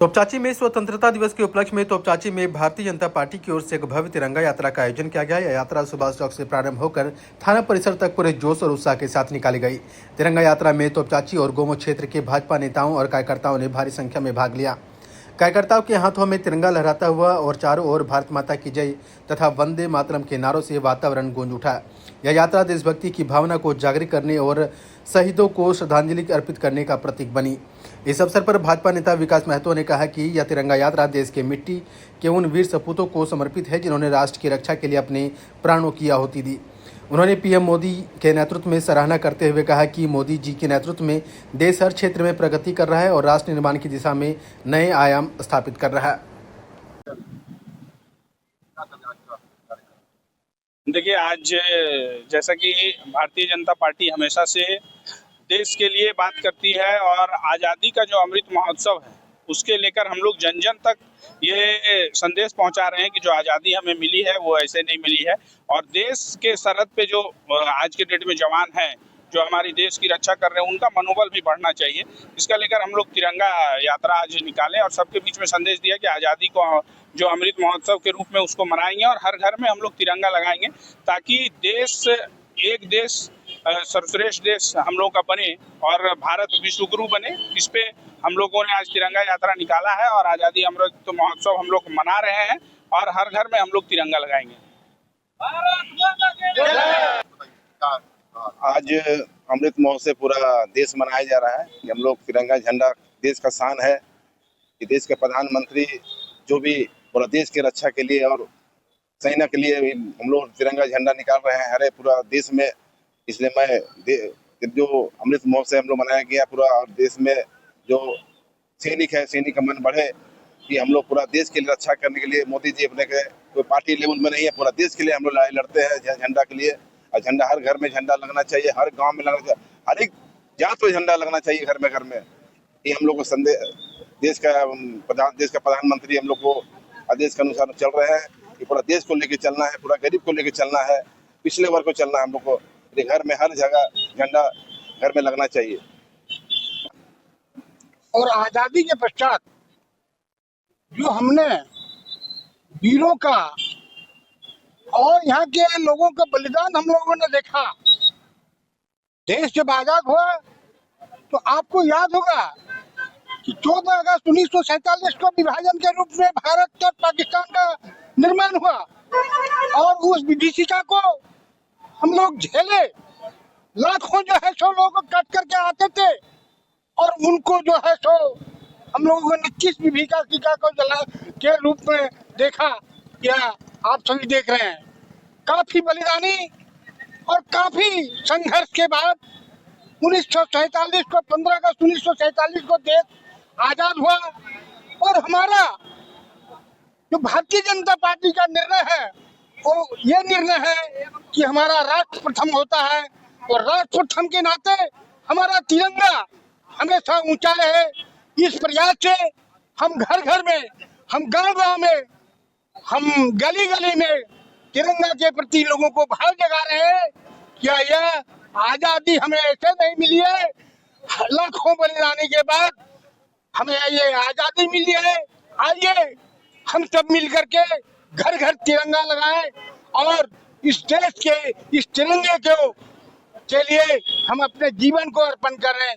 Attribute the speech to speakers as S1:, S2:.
S1: तोपचांची में स्वतंत्रता दिवस के उपलक्ष्य में तोपचांची में भारतीय जनता पार्टी की ओर से एक भव्य तिरंगा यात्रा का आयोजन किया गया। यह यात्रा सुभाष चौक से प्रारंभ होकर थाना परिसर तक पूरे जोश और उत्साह के साथ निकाली गई। तिरंगा यात्रा में तोपचांची और गोमो क्षेत्र के भाजपा नेताओं और कार्यकर्ताओं ने भारी संख्या में भाग लिया। कार्यकर्ताओं के हाथों में तिरंगा लहराता हुआ और चारों ओर भारत माता की जय तथा वंदे मातरम के नारों से वातावरण गूंज उठा। यह यात्रा देशभक्ति की भावना को जागृत करने और शहीदों को श्रद्धांजलि अर्पित करने का प्रतीक बनी। इस अवसर पर भाजपा नेता विकास महतो ने कहा कि यह तिरंगा यात्रा देश के मिट्टी के उन वीर सपूतों को समर्पित है जिन्होंने राष्ट्र की रक्षा के लिए अपने प्राणों की आहुति दी। उन्होंने पीएम मोदी के नेतृत्व में सराहना करते हुए कहा कि मोदी जी के नेतृत्व में देश हर क्षेत्र में प्रगति कर रहा है और राष्ट्र निर्माण की दिशा में नए आयाम स्थापित कर रहा है।
S2: देखिए, आज जैसा कि भारतीय जनता पार्टी हमेशा से देश के लिए बात करती है और आज़ादी का जो अमृत महोत्सव है उसके लेकर हम लोग जन जन तक ये संदेश पहुंचा रहे हैं कि जो आज़ादी हमें मिली है वो ऐसे नहीं मिली है। और देश के सरहद पे जो आज के डेट में जवान हैं जो हमारी देश की रक्षा कर रहे हैं उनका मनोबल भी बढ़ना चाहिए। इसका लेकर हम लोग तिरंगा यात्रा आज निकालें और सबके बीच में संदेश दिया कि आज़ादी को जो अमृत महोत्सव के रूप में उसको मनाएंगे और हर घर में हम लोग तिरंगा लगाएंगे ताकि देश एक देश सर्वश्रेष्ठ देश हम लोग का बने और भारत विश्व गुरु बने। इस पे हम लोगों ने आज तिरंगा यात्रा निकाला है और आज़ादी अमृत महोत्सव हम लोग मना रहे हैं और हर घर में हम लोग तिरंगा लगाएंगे।
S3: आज अमृत महोत्सव पूरा देश मनाया जा रहा है कि हम लोग तिरंगा झंडा देश का शान है कि देश के प्रधानमंत्री जो भी पूरा देश की रक्षा के लिए और सेना के लिए हम लोग तिरंगा झंडा निकाल रहे हैं हरे पूरा देश में। इसलिए मैं जो अमृत महोत्सव हम लोग मनाया गया पूरा और देश में जो सैनिक है सैनिक का मन बढ़े कि हम लोग पूरा देश के लिए रक्षा करने के लिए मोदी जी अपने के कोई पार्टी लेवल में नहीं है, पूरा देश के लिए हम लोग लड़ाई लड़ते हैं झंडा के लिए। और झंडा हर घर में झंडा लगना चाहिए, हर गांव में लगना चाहिए, हर एक जात में झंडा लगना चाहिए घर में। ये हम लोग को संदेश देश का प्रधानमंत्री हम लोग को आदेश के अनुसार चल रहे हैं कि पूरा देश को लेकर चलना है, पूरा गरीब को लेकर चलना है, पिछले वर्ग को चलना है। हम लोग को घर में हर जगह झंडा घर में लगना चाहिए।
S4: और आजादी के पश्चात जो हमने वीरों का और यहाँ के लोगों का बलिदान हम लोगों ने देखा, देश जब आजाद हुआ तो आपको याद होगा कि 14 अगस्त 1947 को विभाजन के रूप में भारत और पाकिस्तान का निर्माण हुआ और उस विभीषिका को हम लोग झेले। लाखों जो है सो लोग कट करके आते थे और उनको जो है सो हम लोगों ने किस विभीषिका को जला के रूप में देखा, या आप सभी देख रहे हैं। काफी बलिदानी और काफी संघर्ष के बाद 1947 को 15 अगस्त 1947 को देश आजाद हुआ और हमारा जो भारतीय जनता पार्टी का निर्णय है वो ये निर्णय है कि हमारा राष्ट्र प्रथम होता है और राष्ट्र प्रथम के नाते हमारा तिरंगा हमेशा ऊंचा रहे। इस प्रयास से हम घर घर में, हम गांव गांव में, हम गली गली में तिरंगा के प्रति लोगों को भाव जगा रहे हैं। क्या यह आजादी हमें ऐसे नहीं मिली है, लाखों बलिदानी के बाद हमें ये आजादी मिली है। आइए हम सब मिल करके घर घर तिरंगा लगाएं और इस देश के इस तिरंगे के लिए हम अपने जीवन को अर्पण करें।